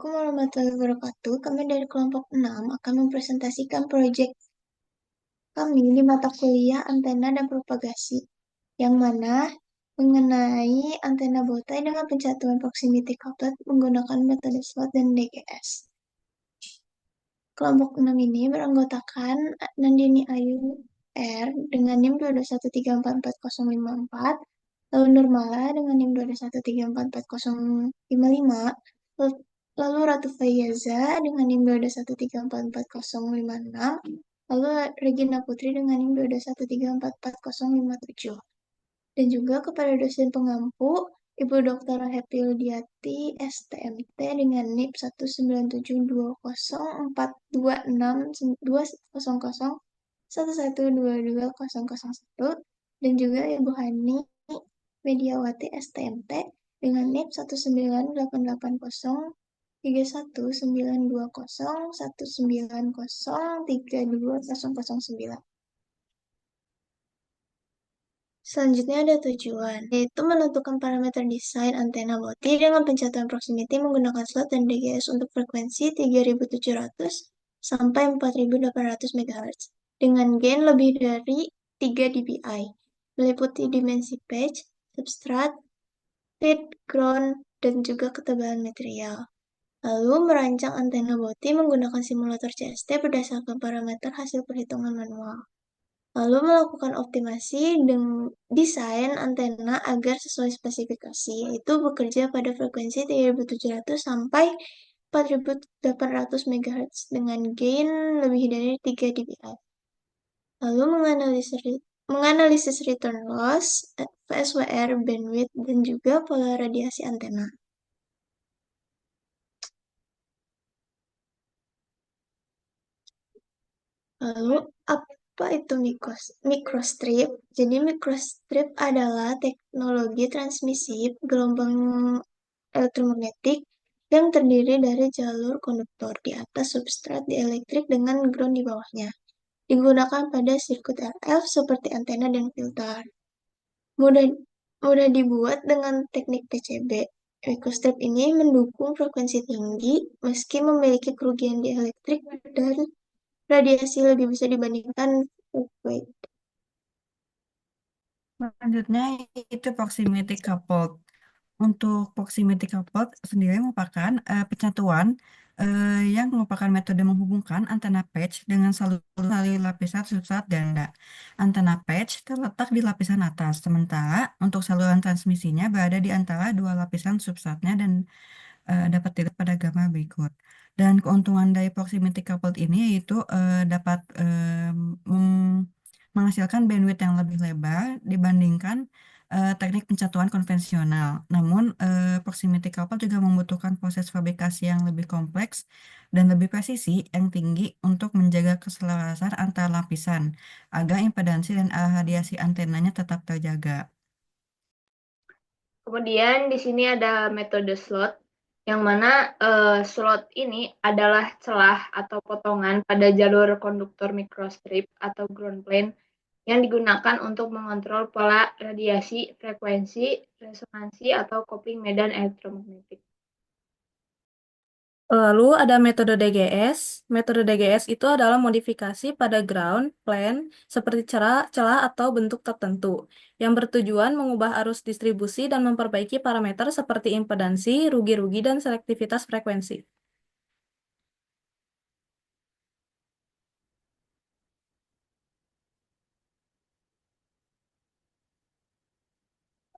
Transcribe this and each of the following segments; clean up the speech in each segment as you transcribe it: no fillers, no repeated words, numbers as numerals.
Assalamualaikum warahmatullahi wabarakatuh. Kami dari kelompok 6 akan mempresentasikan proyek kami di mata kuliah antena dan propagasi, yang mana mengenai antena botai dengan pencatuan proximity couplet menggunakan metode slot dan DGS. Kelompok 6 ini beranggotakan Nandini Ayu R dengan NIM 221344054, lalu Nurmala dengan NIM 221344055, lalu Ratu Fayyaza dengan NIM 221344056, lalu Regina Putri dengan NIM 221344057. Dan juga kepada dosen pengampu, Ibu Dr. Happy Lidiati, STMT dengan NIP 19726462001 dan juga Ibu Hani Mediawati, STMT dengan NIP 19880319019032009. Selanjutnya ada tujuan, yaitu menentukan parameter desain antena BOTI dengan pencatuan proximity menggunakan slot dan DGS untuk frekuensi 3700 sampai 4800 MHz dengan gain lebih dari 3 dBi, meliputi dimensi patch, substrat, feed, ground, dan juga ketebalan material. Lalu merancang antena BOTI menggunakan simulator CST berdasarkan parameter hasil perhitungan manual. Lalu melakukan optimasi dengan desain antena agar sesuai spesifikasi, yaitu bekerja pada frekuensi 3700 sampai 4800 MHz dengan gain lebih dari 3 dBi. Lalu menganalisis return loss, VSWR, bandwidth, dan juga pola radiasi antena. Lalu, apa itu microstrip? Jadi, microstrip adalah teknologi transmisi gelombang elektromagnetik yang terdiri dari jalur konduktor di atas substrat dielektrik dengan ground di bawahnya. Digunakan pada sirkuit RF seperti antena dan filter. Mudah dibuat dengan teknik PCB. Microstrip ini mendukung frekuensi tinggi meski memiliki kerugian dielektrik dan radiasi lebih besar dibandingkan wave. Selanjutnya itu proximity coupled. Untuk proximity coupled sendiri merupakan penyatuan yang merupakan metode menghubungkan antena patch dengan saluran lapisan substrat ganda. Antena patch terletak di lapisan atas, sementara untuk saluran transmisinya berada di antara dua lapisan substratnya dan dapat dilihat pada gambar berikut. Dan keuntungan dari proximity coupled ini yaitu dapat menghasilkan bandwidth yang lebih lebar dibandingkan teknik pencatuan konvensional. Namun, proximity coupled juga membutuhkan proses fabrikasi yang lebih kompleks dan lebih presisi yang tinggi untuk menjaga keselarasan antar lapisan agar impedansi dan arah radiasi antenanya tetap terjaga. Kemudian di sini ada metode slot, yang mana slot ini adalah celah atau potongan pada jalur konduktor microstrip atau ground plane yang digunakan untuk mengontrol pola radiasi, frekuensi, resonansi, atau kopling medan elektromagnetik. Lalu ada metode DGS. Metode DGS itu adalah modifikasi pada ground plane seperti celah atau bentuk tertentu yang bertujuan mengubah arus distribusi dan memperbaiki parameter seperti impedansi, rugi-rugi, dan selektivitas frekuensi.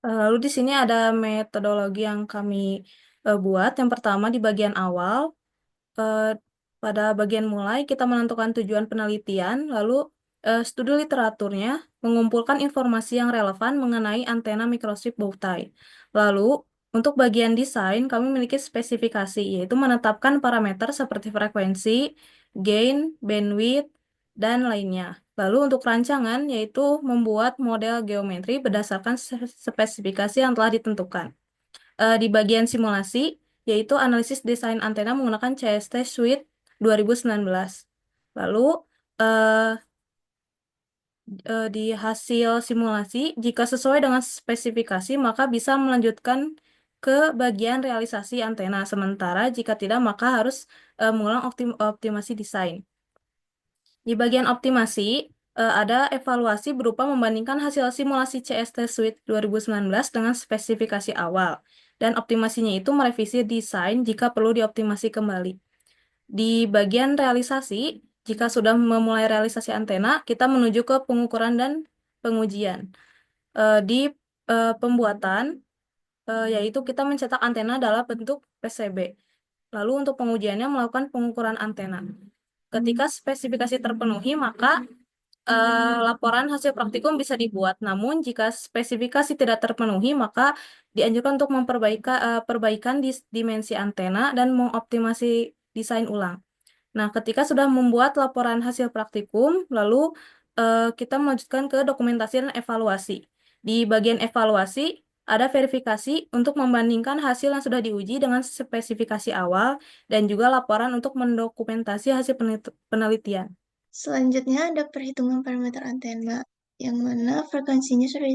Lalu di sini ada metodologi yang kami buat. Yang pertama di bagian awal, pada bagian mulai kita menentukan tujuan penelitian, lalu studi literaturnya mengumpulkan informasi yang relevan mengenai antena microstrip bowtie. Lalu untuk bagian desain kami memiliki spesifikasi, yaitu menetapkan parameter seperti frekuensi, gain, bandwidth, dan lainnya. Lalu untuk rancangan yaitu membuat model geometri berdasarkan spesifikasi yang telah ditentukan. Di bagian simulasi yaitu analisis desain antena menggunakan CST Suite 2019. Lalu di hasil simulasi jika sesuai dengan spesifikasi maka bisa melanjutkan ke bagian realisasi antena. Sementara jika tidak, maka harus mengulang optimasi desain. Di bagian optimasi, ada evaluasi berupa membandingkan hasil simulasi CST Suite 2019 dengan spesifikasi awal. Dan optimasinya itu merevisi desain jika perlu dioptimasi kembali. Di bagian realisasi, jika sudah memulai realisasi antena, kita menuju ke pengukuran dan pengujian. Di pembuatan, yaitu kita mencetak antena dalam bentuk PCB. Lalu untuk pengujiannya melakukan pengukuran antena. Ketika spesifikasi terpenuhi, maka laporan hasil praktikum bisa dibuat. Namun jika spesifikasi tidak terpenuhi, maka dianjurkan untuk perbaikan dimensi antena dan mengoptimasi desain ulang. Nah, ketika sudah membuat laporan hasil praktikum, lalu kita melanjutkan ke dokumentasi dan evaluasi. Di bagian evaluasi, ada verifikasi untuk membandingkan hasil yang sudah diuji dengan spesifikasi awal dan juga laporan untuk mendokumentasi hasil penelitian. Selanjutnya ada perhitungan parameter antena, yang mana frekuensinya sudah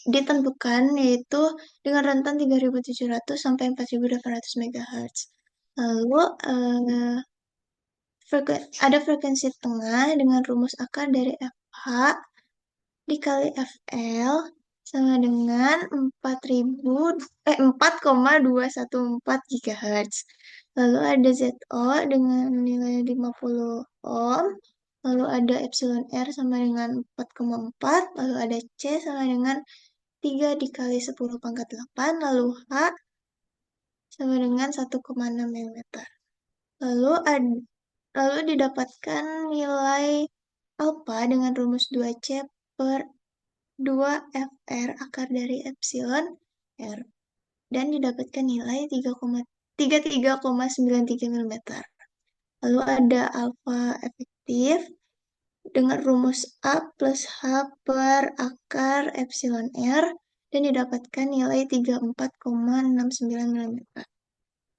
ditentukan, yaitu dengan rentan 3700 sampai 4800 MHz. Lalu ada frekuensi tengah dengan rumus akar dari FH dikali FL sama dengan 4,214 GHz. Lalu ada ZO dengan nilai 50 ohm. Lalu ada epsilon R sama dengan 4,4. Lalu ada C sama dengan 3 dikali 10 pangkat 8. Lalu H sama dengan 1,6 mm. Lalu didapatkan nilai alpha dengan rumus 2C per 2FR akar dari epsilon R. Dan didapatkan nilai 33,93 mm. Lalu ada alpha efektif dengan rumus A plus H per akar epsilon R dan didapatkan nilai 34,69 mm.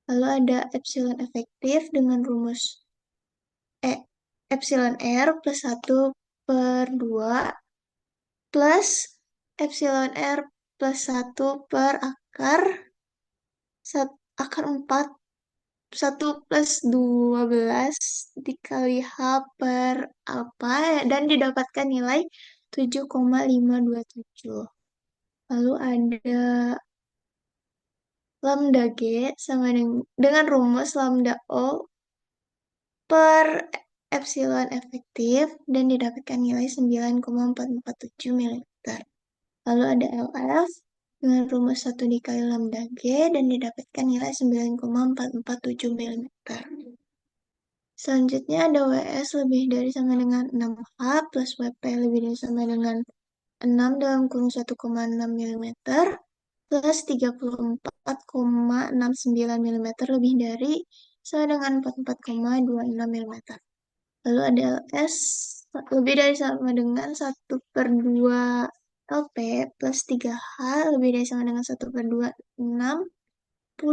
Lalu ada epsilon efektif dengan rumus epsilon R plus 1 per 2 plus epsilon R plus 1 per akar 4 1 plus 12 dikali H per alpha dan didapatkan nilai 7,527. Lalu ada lambda G sama dengan rumus lambda O per epsilon efektif dan didapatkan nilai 9,447 mm. Lalu ada LF dengan rumus 1 dikali lambda G dan didapatkan nilai 9,447 mm. Selanjutnya ada WS lebih dari sama dengan 6H plus WP lebih dari sama dengan 6 dalam kurung 1,6 mm plus 34,69 mm lebih dari sama dengan 44,26 mm. Lalu ada LS lebih dari sama dengan 1 per 2 LP plus 3H lebih dari sama dengan 1 per 2 60,08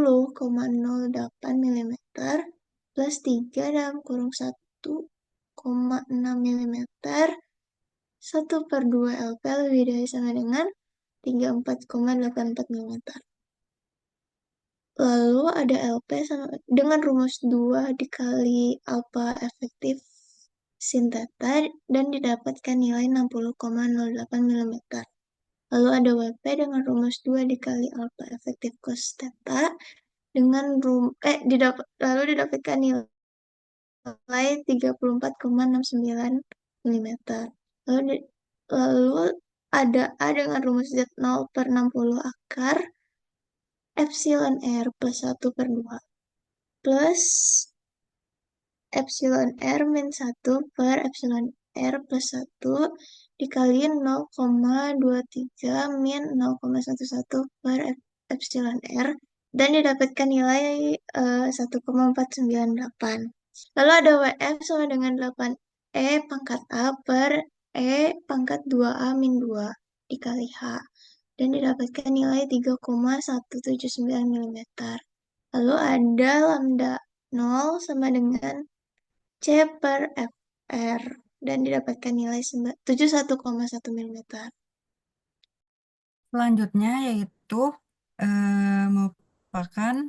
mm plus 3 dalam kurung 1,6 mm 1 per 2 LP lebih dari sama dengan 34,84 mm. Lalu ada LP sama dengan rumus 2 dikali alpha efektif sin theta dan didapatkan nilai 60,08 mm. Lalu ada WP dengan rumus 2 dikali alpha efektif cos theta dengan lalu didapatkan nilai 34,69 mm. Lalu ada A dengan rumus Z0 per 60 akar epsilon R plus 1 per 2 plus epsilon R min 1 per epsilon R plus 1 dikali 0,23 min 0,11 per epsilon R dan didapatkan nilai 1,498. Lalu ada WF sama dengan 8E pangkat A per E pangkat 2A min 2 dikali H dan didapatkan nilai 3,179 mm. Lalu ada lambda 0 sama dengan C per FR dan didapatkan nilai 71,1 mm. Selanjutnya yaitu merupakan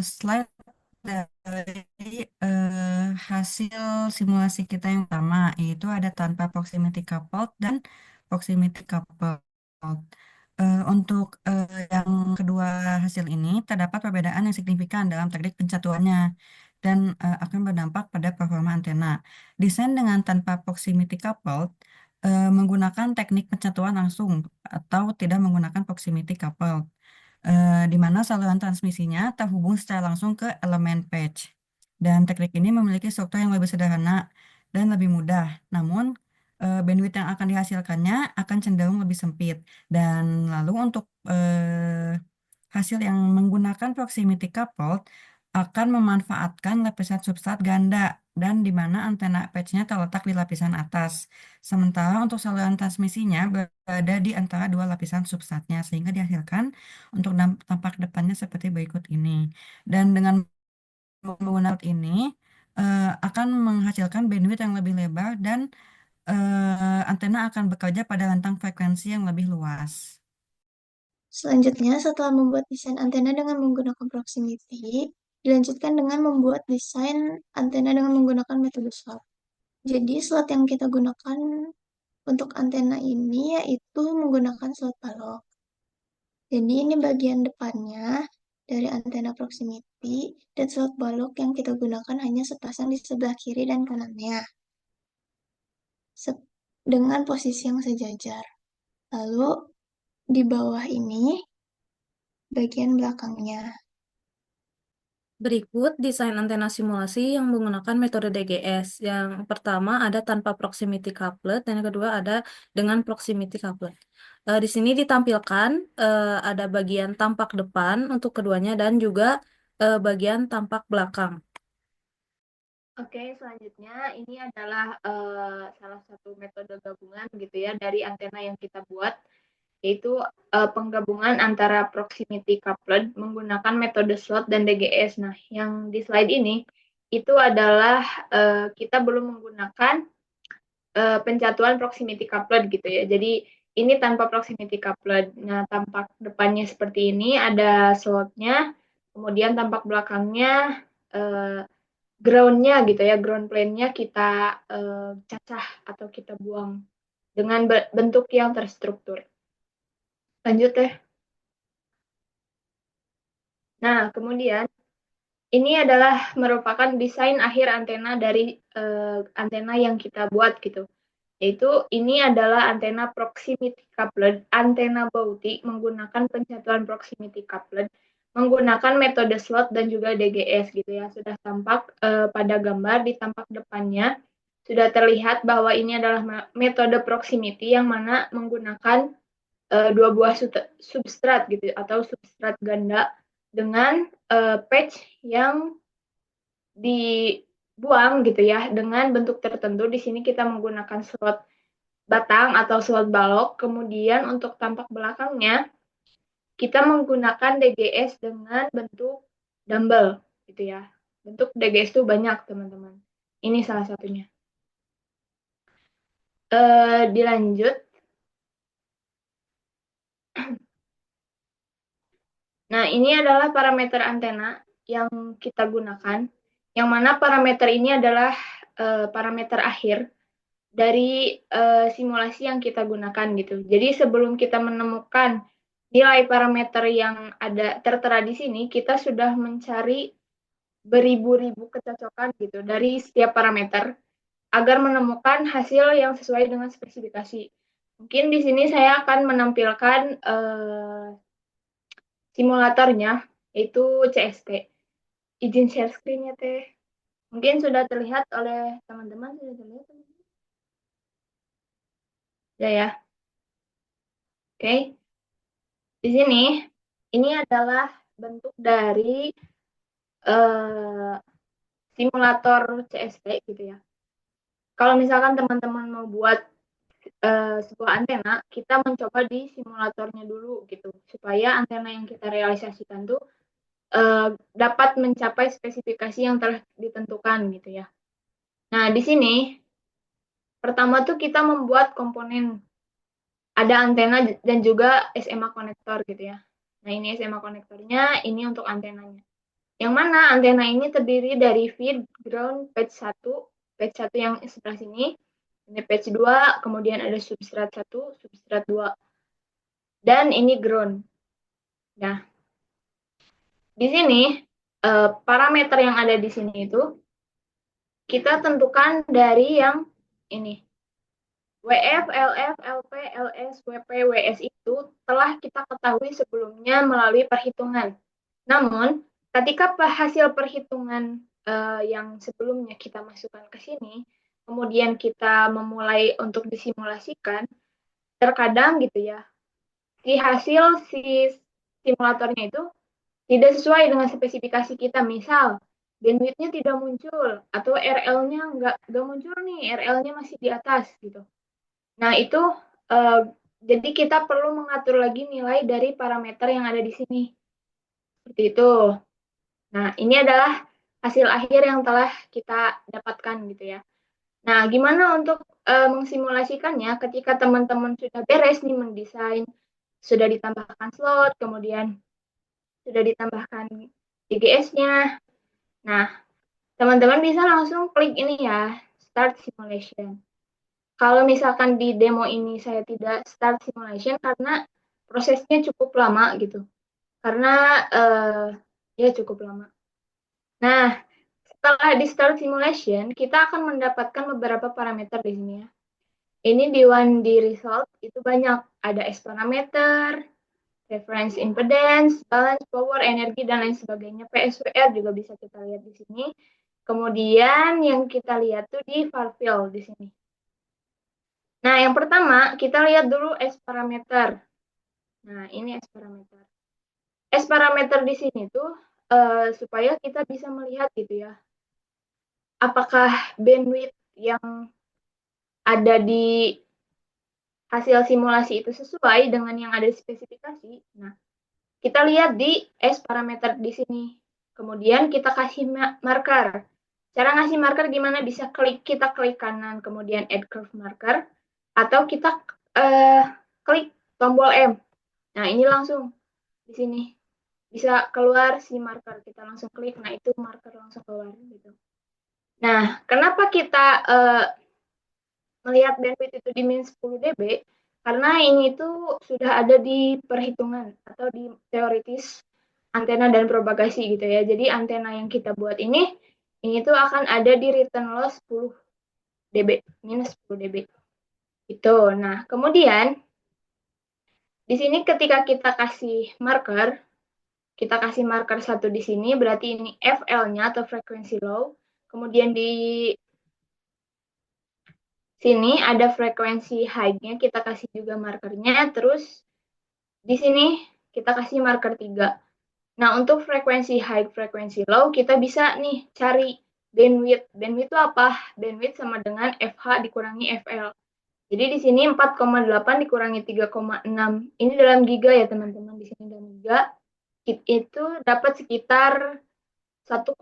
slide dari hasil simulasi kita yang pertama, yaitu ada tanpa proximity coupled dan proximity coupled. Untuk yang kedua hasil ini, terdapat perbedaan yang signifikan dalam teknik pencatuannya dan akan berdampak pada performa antena. Desain dengan tanpa proximity coupled menggunakan teknik pencatuan langsung atau tidak menggunakan proximity coupled, di mana saluran transmisinya terhubung secara langsung ke elemen patch. Dan teknik ini memiliki struktur yang lebih sederhana dan lebih mudah. Namun, bandwidth yang akan dihasilkannya akan cenderung lebih sempit. Dan lalu untuk hasil yang menggunakan proximity coupled akan memanfaatkan lapisan substrat ganda dan di mana antena patch-nya terletak di lapisan atas. Sementara untuk saluran transmisinya berada di antara dua lapisan substratnya sehingga dihasilkan untuk tampak depannya seperti berikut ini. Dan dengan menggunakan ini akan menghasilkan bandwidth yang lebih lebar dan antena akan bekerja pada rentang frekuensi yang lebih luas. Selanjutnya, setelah membuat desain antena dengan menggunakan proximity, dilanjutkan dengan membuat desain antena dengan menggunakan metode slot. Jadi, slot yang kita gunakan untuk antena ini yaitu menggunakan slot balok. Jadi, ini bagian depannya dari antena proximity, dan slot balok yang kita gunakan hanya sepasang di sebelah kiri dan kanannya, dengan posisi yang sejajar. Lalu, di bawah ini, bagian belakangnya. Berikut desain antena simulasi yang menggunakan metode DGS. Yang pertama ada tanpa proximity couplet, dan yang kedua ada dengan proximity couplet. Di sini ditampilkan ada bagian tampak depan untuk keduanya dan juga bagian tampak belakang. Oke, selanjutnya ini adalah salah satu metode gabungan gitu ya dari antena yang kita buat, yaitu penggabungan antara proximity coupled menggunakan metode slot dan DGS. Nah, yang di slide ini itu adalah kita belum menggunakan pencatuan proximity coupled gitu ya. Jadi ini tanpa proximity coupled. Nah, tampak depannya seperti ini, ada slotnya, kemudian tampak belakangnya ground-nya gitu ya, ground plane-nya kita cacah atau kita buang dengan bentuk yang terstruktur. Lanjut ya. Nah, kemudian ini adalah merupakan desain akhir antena dari antena yang kita buat gitu. Yaitu ini adalah antena proximity coupled, antena Bauti menggunakan pencatuan proximity coupled, menggunakan metode slot dan juga DGS gitu ya. Sudah tampak pada gambar di tampak depannya sudah terlihat bahwa ini adalah metode proximity yang mana menggunakan dua buah substrat gitu atau substrat ganda dengan patch yang dibuang gitu ya dengan bentuk tertentu. Di sini kita menggunakan slot batang atau slot balok. Kemudian untuk tampak belakangnya kita menggunakan DGS dengan bentuk dumbbell gitu ya. Bentuk DGS itu banyak teman-teman. Ini salah satunya. Dilanjut. Nah, ini adalah parameter antena yang kita gunakan, yang mana parameter ini adalah parameter akhir dari simulasi yang kita gunakan gitu. Jadi sebelum kita menemukan nilai parameter yang ada tertera di sini, kita sudah mencari beribu-ribu kecocokan gitu dari setiap parameter agar menemukan hasil yang sesuai dengan spesifikasi. Mungkin di sini saya akan menampilkan simulatornya, yaitu CST. Izin share screen-nya Teh. Mungkin sudah terlihat oleh teman-teman, sudah terlihat? Ya. Oke. Di sini, ini adalah bentuk dari simulator CST gitu ya. Kalau misalkan teman-teman mau buat sebuah antena, kita mencoba di simulatornya dulu gitu, supaya antena yang kita realisasikan tuh dapat mencapai spesifikasi yang telah ditentukan gitu ya. Nah, di sini pertama tuh kita membuat komponen, ada antena dan juga SMA konektor gitu ya. Nah, ini SMA konektornya, ini untuk antenanya. Yang mana antena ini terdiri dari feed, ground, patch 1 yang sebelah sini, ini patch 2, kemudian ada substrat 1, substrat 2, dan ini ground. Nah, di sini parameter yang ada di sini itu kita tentukan dari yang ini. WF, LF, LP, LS, WP, WS itu telah kita ketahui sebelumnya melalui perhitungan. Namun, ketika hasil perhitungan yang sebelumnya kita masukkan ke sini, kemudian kita memulai untuk disimulasikan, terkadang gitu ya, si simulatornya itu tidak sesuai dengan spesifikasi kita. Misal, bandwidth-nya tidak muncul, atau RL-nya nggak muncul nih, RL-nya masih di atas gitu. Nah, itu jadi kita perlu mengatur lagi nilai dari parameter yang ada di sini. Seperti itu. Nah, ini adalah hasil akhir yang telah kita dapatkan gitu ya. Nah, gimana untuk mengsimulasikannya ketika teman-teman sudah beres nih mendesain, sudah ditambahkan slot, kemudian sudah ditambahkan DGS-nya. Nah, teman-teman bisa langsung klik ini ya, Start Simulation. Kalau misalkan di demo ini saya tidak start simulation karena prosesnya cukup lama gitu. Karena ya cukup lama. Nah, setelah di start simulation, kita akan mendapatkan beberapa parameter di sini ya. Ini di 1D result itu banyak. Ada S parameter, reference impedance, balance power, energi, dan lain sebagainya. PSWR juga bisa kita lihat di sini. Kemudian yang kita lihat tuh di far field di sini. Nah, yang pertama kita lihat dulu S parameter. Nah, ini S parameter. S parameter di sini tuh supaya kita bisa melihat gitu ya, apakah bandwidth yang ada di hasil simulasi itu sesuai dengan yang ada di spesifikasi. Nah, kita lihat di S parameter di sini. Kemudian kita kasih marker. Cara ngasih marker gimana? Bisa kita klik kanan, kemudian add curve marker, atau kita klik tombol M. Nah, ini langsung di sini bisa keluar si marker, kita langsung klik, nah itu marker langsung keluar gitu. Nah, kenapa kita melihat bandwidth itu di min 10 dB? Karena ini tuh sudah ada di perhitungan atau di teoritis antena dan propagasi gitu ya. Jadi antena yang kita buat ini tuh akan ada di return loss 10 dB, minus 10 dB. Itu. Nah, kemudian di sini ketika kita kasih marker, kita kasih marker 1 di sini, berarti ini FL-nya atau frekuensi low. Kemudian di sini ada frekuensi high-nya, kita kasih juga markernya. Terus di sini kita kasih marker 3. Nah, untuk frekuensi high, frekuensi low, kita bisa nih cari bandwidth. Bandwidth itu apa? Bandwidth sama dengan FH dikurangi FL. Jadi di sini 4,8 dikurangi 3,6. Ini dalam giga ya, teman-teman. Di sini dalam giga. Itu dapat sekitar 1,16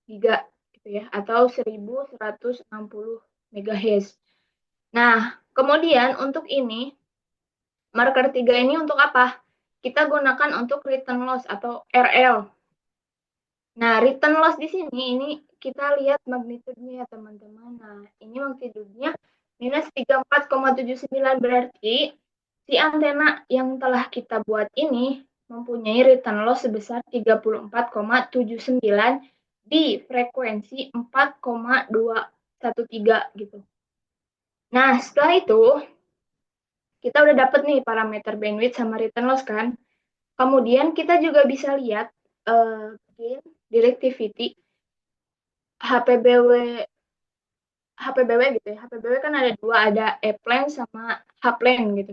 giga gitu ya, atau 1160 MHz. Nah, kemudian untuk ini marker 3 ini untuk apa? Kita gunakan untuk return loss atau RL. Nah, return loss di sini ini kita lihat magnitude-nya ya, teman-teman. Nah, ini magnitude-nya minus 34,79, berarti si antena yang telah kita buat ini mempunyai return loss sebesar 34,79 di frekuensi 4,213 gitu. Nah, setelah itu kita udah dapet nih parameter bandwidth sama return loss kan. Kemudian kita juga bisa lihat gain, directivity, HPBW gitu ya. HPBW kan ada dua, ada E-plane sama H-plane gitu.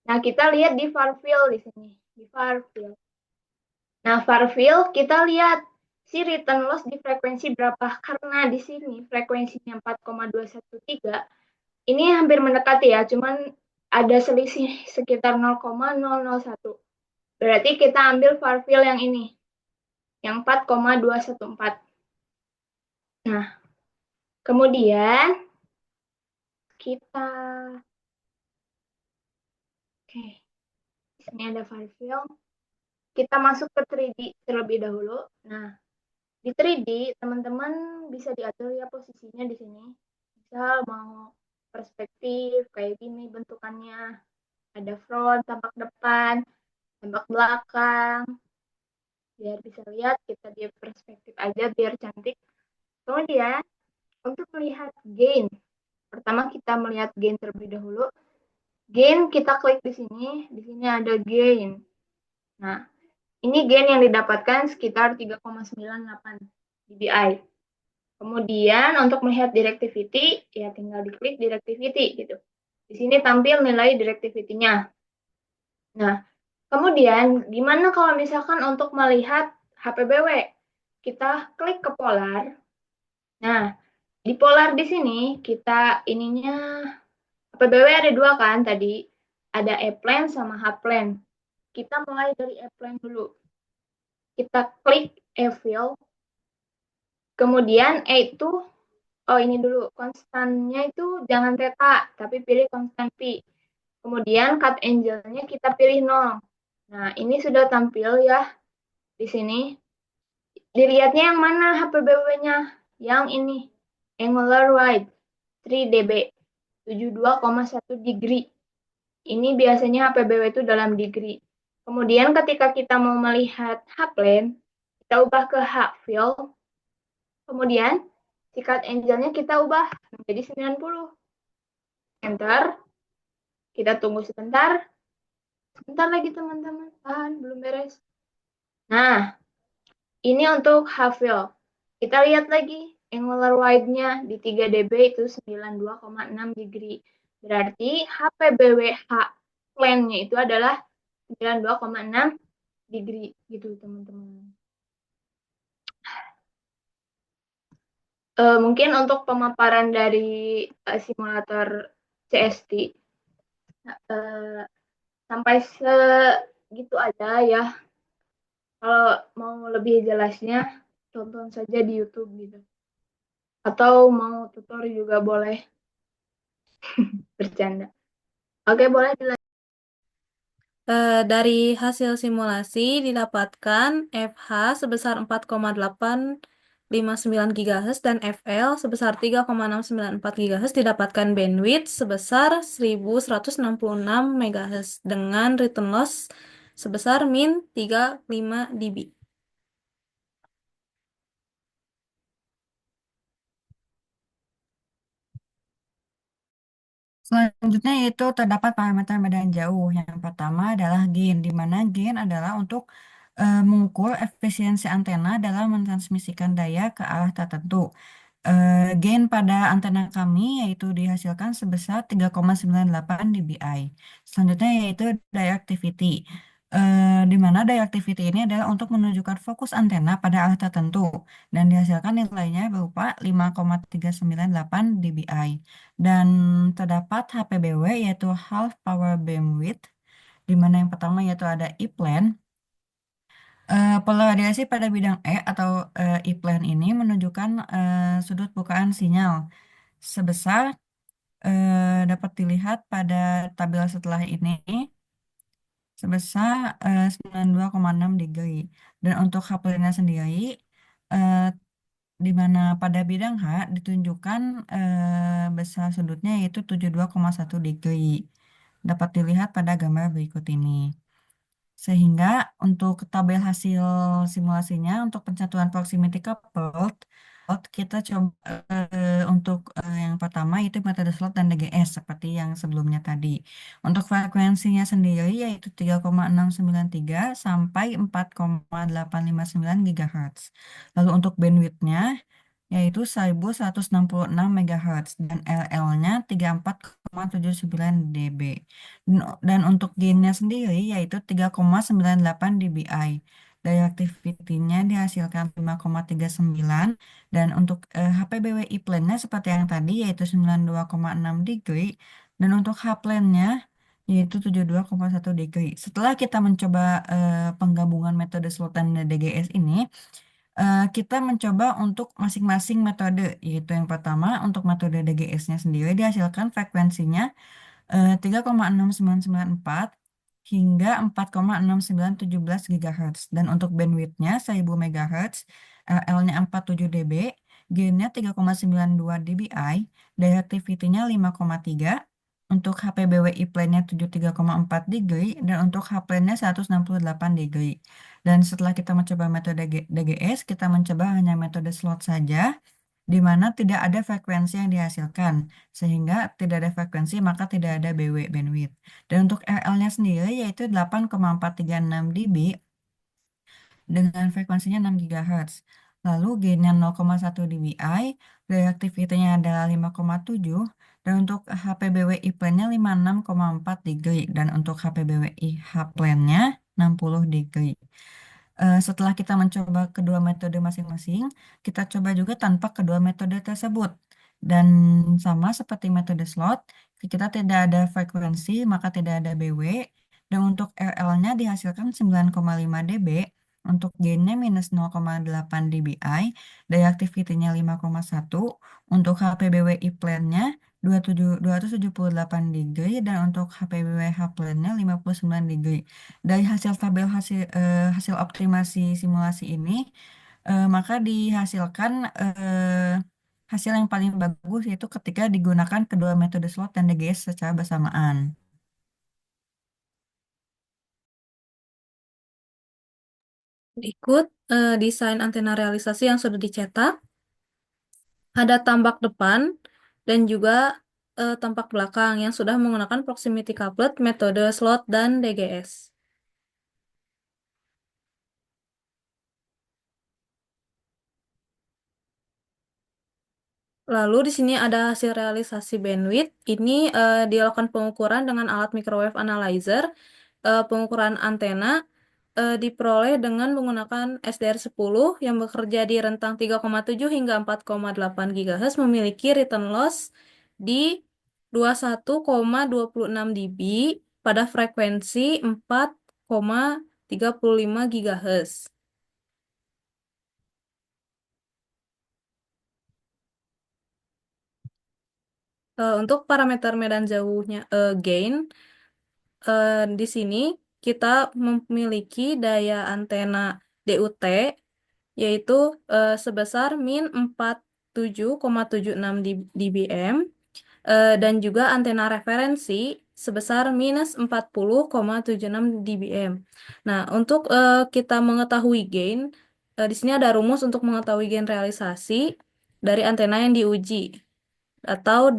Nah, kita lihat di far field di sini, di far field. Nah, far field kita lihat si return loss di frekuensi berapa, karena di sini frekuensinya 4,213. Ini hampir mendekati ya, cuman ada selisih sekitar 0,001. Berarti kita ambil far field yang ini, yang 4,214. Nah, kemudian kita Oke, di sini ada file film. Kita masuk ke 3D terlebih dahulu. Nah, di 3D teman-teman bisa diatur ya posisinya di sini. Misal mau perspektif kayak gini bentukannya. Ada front, tampak depan, tampak belakang. Biar bisa lihat kita di perspektif aja biar cantik. Kemudian untuk melihat gain. Pertama kita melihat gain terlebih dahulu. Gain kita klik di sini. Di sini ada gain. Nah, ini gain yang didapatkan sekitar 3,98 dBi. Kemudian untuk melihat directivity, ya tinggal diklik directivity gitu. Di sini tampil nilai directivity-nya. Nah, kemudian gimana kalau misalkan untuk melihat HPBW? Kita klik ke polar. Nah, di polar di sini kita ininya HPBW ada dua kan tadi. Ada E-plane sama H-plane. Kita mulai dari E-plane dulu. Kita klik E-fill. Kemudian E itu, oh ini dulu, konstannya itu jangan theta, tapi pilih konstan Pi. Kemudian cut angle-nya kita pilih 0. Nah, ini sudah tampil ya di sini. Dilihatnya yang mana HPBW-nya? Yang ini, angular wide 3 dB, 72,1 degree. Ini biasanya HPBW itu dalam degree. Kemudian ketika kita mau melihat H-plane, kita ubah ke H-fill. Kemudian cut angle-nya kita ubah menjadi 90. Enter. Kita tunggu sebentar. Sebentar lagi teman-teman. Tahan, belum beres. Nah, ini untuk H-fill. Kita lihat lagi angular wide-nya di 3 dB itu 92,6 degree. Berarti HPBWH plane-nya itu adalah 92,6 degree gitu teman-teman. Mungkin untuk pemaparan dari simulator CST sampai segitu aja ya. Kalau mau lebih jelasnya tonton saja di YouTube gitu. Atau mau tutor juga boleh. Bercanda. Oke, boleh dilanjut. Dari hasil simulasi didapatkan FH sebesar 4,859 GHz dan FL sebesar 3,694 GHz, didapatkan bandwidth sebesar 1166 MHz dengan return loss sebesar min 35 dB. Selanjutnya itu terdapat parameter medan jauh. Yang pertama adalah gain, di mana gain adalah untuk mengukur efisiensi antena dalam mentransmisikan daya ke arah tertentu. Gain pada antena kami yaitu dihasilkan sebesar 3,98 dBi. Selanjutnya yaitu directivity. Di mana directivity ini adalah untuk menunjukkan fokus antena pada arah tertentu dan dihasilkan nilainya berupa 5,398 dBi. Dan terdapat HPBW yaitu half power beamwidth, di mana yang pertama yaitu ada E-plane. Polarisasi pada bidang E atau E-plane ini menunjukkan sudut bukaan sinyal sebesar dapat dilihat pada tabel setelah ini sebesar 92,6 degree. Dan untuk H-plane sendiri eh, di mana pada bidang H ditunjukkan besar sudutnya yaitu 72,1 degree. Dapat dilihat pada gambar berikut ini. Sehingga untuk tabel hasil simulasinya untuk pencatuan proximity coupled, kita coba untuk yang pertama itu metode slot dan DGS seperti yang sebelumnya tadi. Untuk frekuensinya sendiri yaitu 3,693 sampai 4,859 GHz. Lalu untuk bandwidth-nya yaitu 1166 MHz dan LL-nya 34,79 dB. Dan untuk gain-nya sendiri yaitu 3,98 dBi. Directivity-nya dihasilkan 5,39 dan untuk HPBWI plane-nya seperti yang tadi yaitu 92,6 degree dan untuk H-plane-nya yaitu 72,1 degree. Setelah kita mencoba penggabungan metode slot dan DGS ini, kita mencoba untuk masing-masing metode, yaitu yang pertama untuk metode DGS-nya sendiri dihasilkan frekuensinya 3,6994 hingga 4,6917 GHz. Dan untuk bandwidth-nya 1000 MHz, L-nya 47 dB, gain-nya 3,92 dBi, directivity-nya 5,3, untuk HPBWI plane-nya 73,4 degree, dan untuk H-plane-nya 168 degree. Dan setelah kita mencoba metode DGS, kita mencoba hanya metode slot saja, di mana tidak ada frekuensi yang dihasilkan. Sehingga tidak ada frekuensi, maka tidak ada BW, bandwidth. Dan untuk RL-nya sendiri yaitu 8,436 dB dengan frekuensinya 6 GHz. Lalu gain-nya 0,1 dBi, reaktivitinya adalah 5,7, dan untuk HPBWI plane-nya 56,4 degree, dan untuk HPBWI H-plane-nya 60 degree. Setelah kita mencoba kedua metode masing-masing, kita coba juga tanpa kedua metode tersebut. Dan sama seperti metode slot, kita tidak ada frekuensi, maka tidak ada BW. Dan untuk RL-nya dihasilkan 9,5 dB, untuk gain-nya minus 0,8 dBi, directivity-nya 5,1, untuk HPBWI plane-nya 278 degree, dan untuk HPBWH plane-nya 59 degree. Dari hasil tabel hasil optimasi simulasi ini, maka dihasilkan hasil yang paling bagus yaitu ketika digunakan kedua metode slot dan DGS secara bersamaan. Berikut desain antena realisasi yang sudah dicetak. Ada tampak depan dan juga tampak belakang yang sudah menggunakan proximity couplet, metode slot, dan DGS. Lalu di sini ada hasil realisasi bandwidth. Ini dilakukan pengukuran dengan alat microwave analyzer. Pengukuran antena diperoleh dengan menggunakan SDR10 yang bekerja di rentang 3,7 hingga 4,8 GHz, memiliki return loss di 21,26 dB pada frekuensi 4,35 GHz. Untuk parameter medan jauhnya gain, di sini kita memiliki daya antena DUT yaitu sebesar min 47,76 dBm dan juga antena referensi sebesar minus 40,76 dBm. Nah, untuk kita mengetahui gain, di sini ada rumus untuk mengetahui gain realisasi dari antena yang diuji atau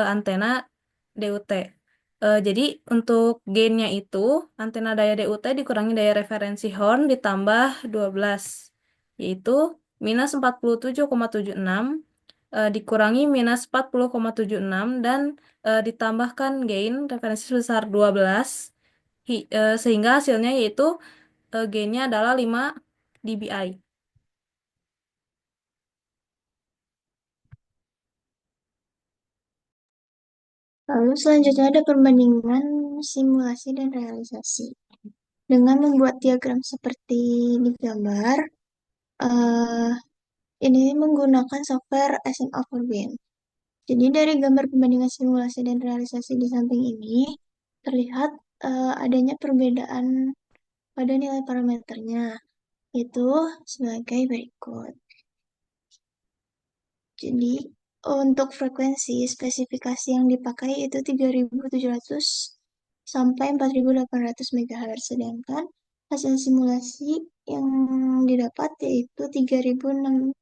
antena DUT. Jadi untuk gainnya itu antena daya DUT dikurangi daya referensi horn ditambah 12, yaitu minus 47,76 dikurangi minus 40,76 dan ditambahkan gain referensi sebesar 12 sehingga hasilnya yaitu gainnya adalah 5 dBi. Lalu selanjutnya ada perbandingan simulasi dan realisasi. Dengan membuat diagram seperti di gambar, ini menggunakan software SMA4BN. Jadi dari gambar perbandingan simulasi dan realisasi di samping ini, terlihat adanya perbedaan pada nilai parameternya, yaitu sebagai berikut. Jadi untuk frekuensi spesifikasi yang dipakai itu 3700 sampai 4800 MHz, sedangkan hasil simulasi yang didapat yaitu 3693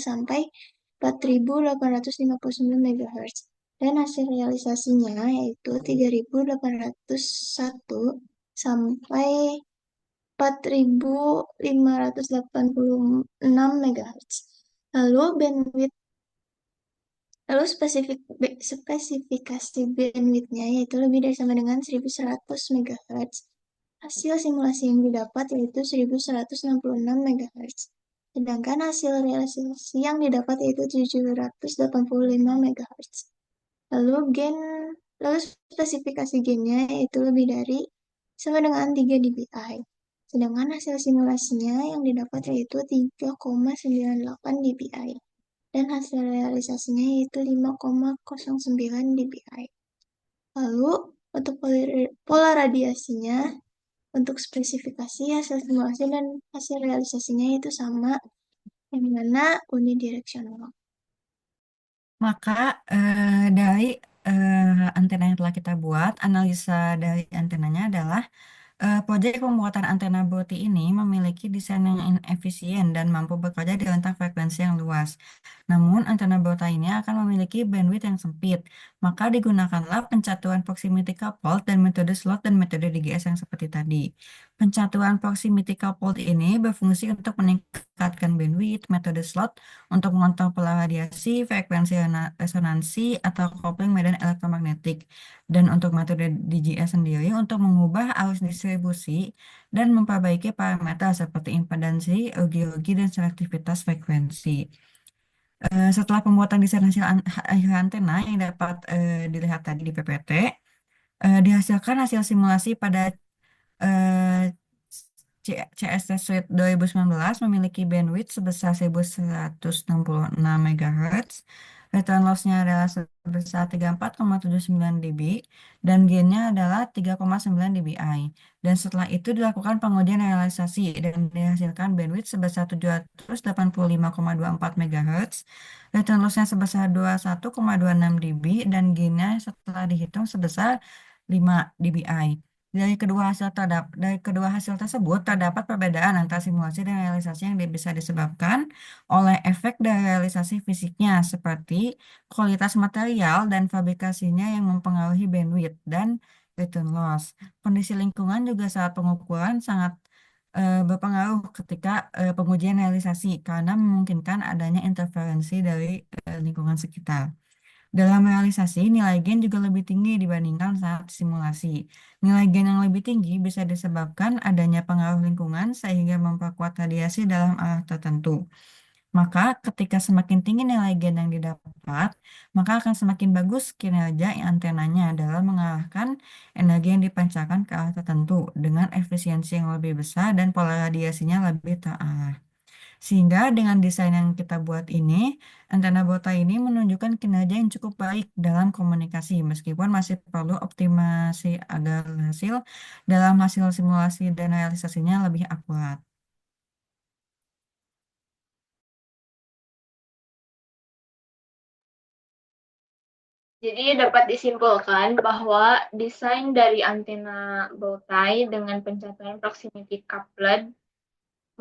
sampai 4859 MHz, dan hasil realisasinya yaitu 3801 sampai 4586 MHz. Lalu spesifikasi bandwidth-nya yaitu lebih dari sama dengan 1100 MHz. Hasil simulasi yang didapat yaitu 1166 MHz. Sedangkan hasil realisasi yang didapat yaitu 785 MHz. Lalu spesifikasi gainnya yaitu lebih dari sama dengan 3 dBi. Sedangkan hasil simulasinya yang didapat yaitu 3,98 dBi. Dan hasil realisasinya yaitu 5,09 dBi. Lalu Untuk pola radiasinya, untuk spesifikasi hasil simulasi dan hasil realisasinya itu sama, yang mana unidireksional. Maka dari antena yang telah kita buat, analisa dari antenanya adalah proyek pembuatan antena Boti ini memiliki desain yang efisien dan mampu bekerja di rentang frekuensi yang luas. Namun, antena Bota ini akan memiliki bandwidth yang sempit. Maka digunakanlah pencatuan proximity coupled dan metode slot dan metode DGS yang seperti tadi. Pencatuan proximity coupled ini berfungsi untuk meningkatkan bandwidth, metode slot untuk mengontrol pola radiasi, frekuensi resonansi, atau kopling medan elektromagnetik. Dan untuk metode DGS sendiri untuk mengubah arus distribusi dan memperbaiki parameter seperti impedansi, rugi-rugi, dan selektivitas frekuensi. Setelah pembuatan desain akhir antena yang dapat dilihat tadi di PPT, dihasilkan hasil simulasi pada eh, CST Suite 2019 memiliki bandwidth sebesar 1166 MHz, return loss-nya adalah sebesar 34,79 dB, dan gain-nya adalah 3,9 dBi. Dan setelah itu dilakukan pengujian realisasi dan dihasilkan bandwidth sebesar 785,24 MHz, return loss-nya sebesar 21,26 dB, dan gain-nya setelah dihitung sebesar 5 dBi. Dari kedua hasil tersebut terdapat perbedaan antara simulasi dan realisasi yang bisa disebabkan oleh efek dari realisasi fisiknya seperti kualitas material dan fabrikasinya yang mempengaruhi bandwidth dan return loss. Kondisi lingkungan juga saat pengukuran sangat berpengaruh ketika pengujian realisasi karena memungkinkan adanya interferensi dari lingkungan sekitar. Dalam realisasi, nilai gain juga lebih tinggi dibandingkan saat simulasi. Nilai gain yang lebih tinggi bisa disebabkan adanya pengaruh lingkungan sehingga memperkuat radiasi dalam arah tertentu. Maka ketika semakin tinggi nilai gain yang didapat, maka akan semakin bagus kinerja antenanya dalam mengarahkan energi yang dipancarkan ke arah tertentu dengan efisiensi yang lebih besar dan pola radiasinya lebih terarah. Sehingga dengan desain yang kita buat ini, antena Bota ini menunjukkan kinerja yang cukup baik dalam komunikasi, meskipun masih perlu optimasi agar hasil simulasi dan realisasinya lebih akurat. Jadi dapat disimpulkan bahwa desain dari antena bowtie dengan pencatuan proximity coupled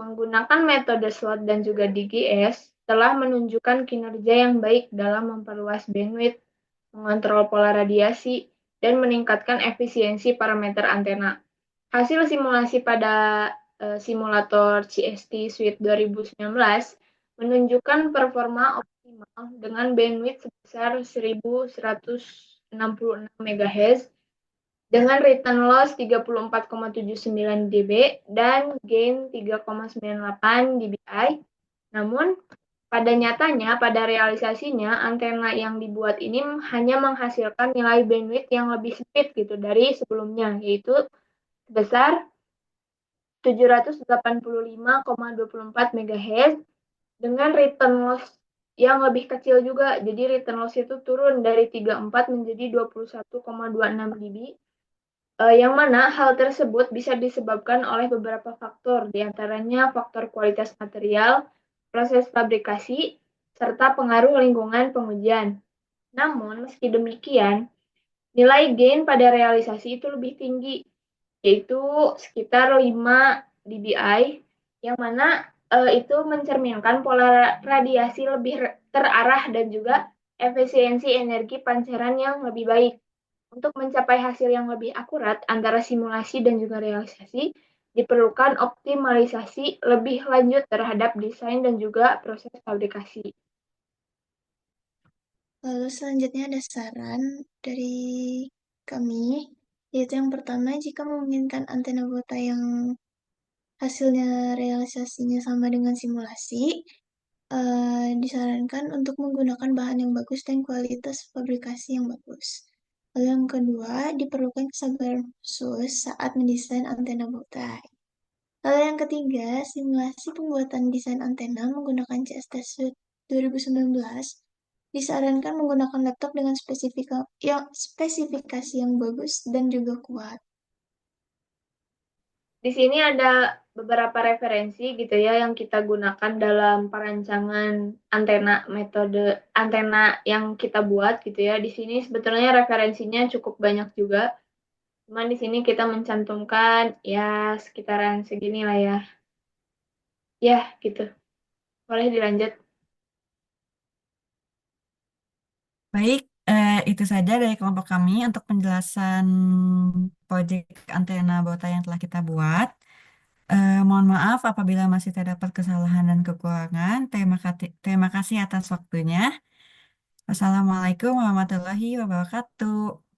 menggunakan metode slot dan juga DGS telah menunjukkan kinerja yang baik dalam memperluas bandwidth, mengontrol pola radiasi, dan meningkatkan efisiensi parameter antena. Hasil simulasi pada simulator CST Suite 2019 menunjukkan performa optimal dengan bandwidth sebesar 1166 MHz dengan return loss 34,79 dB dan gain 3,98 dBi. Namun, pada nyatanya, pada realisasinya, antena yang dibuat ini hanya menghasilkan nilai bandwidth yang lebih sempit gitu dari sebelumnya, yaitu sebesar 785,24 MHz dengan return loss yang lebih kecil juga. Jadi return loss itu turun dari 34 menjadi 21,26 dB. Yang mana hal tersebut bisa disebabkan oleh beberapa faktor, diantaranya faktor kualitas material, proses fabrikasi, serta pengaruh lingkungan pengujian. Namun, meski demikian, nilai gain pada realisasi itu lebih tinggi, yaitu sekitar 5 dBi, yang mana itu mencerminkan pola radiasi lebih terarah dan juga efisiensi energi pancaran yang lebih baik. Untuk mencapai hasil yang lebih akurat antara simulasi dan juga realisasi, diperlukan optimalisasi lebih lanjut terhadap desain dan juga proses fabrikasi. Lalu selanjutnya ada saran dari kami, yaitu yang pertama, jika menginginkan antena Bota yang hasilnya realisasinya sama dengan simulasi, disarankan untuk menggunakan bahan yang bagus dan kualitas fabrikasi yang bagus. Lalu yang kedua, diperlukan kesabaran khusus saat mendesain antena bowtie. Lalu yang ketiga, simulasi pembuatan desain antena menggunakan CST Suite 2019 Disarankan menggunakan laptop dengan spesifikasi yang bagus dan juga kuat. Di sini ada beberapa referensi gitu ya yang kita gunakan dalam perancangan metode antena yang kita buat gitu ya. Di sini sebetulnya referensinya cukup banyak juga. Cuman di sini kita mencantumkan ya sekitaran segini lah ya. Ya, gitu. Boleh dilanjut. Baik, itu saja dari kelompok kami untuk penjelasan proyek antena Bota yang telah kita buat. Mohon maaf apabila masih terdapat kesalahan dan kekurangan. Terima kasih atas waktunya. Wassalamualaikum warahmatullahi wabarakatuh.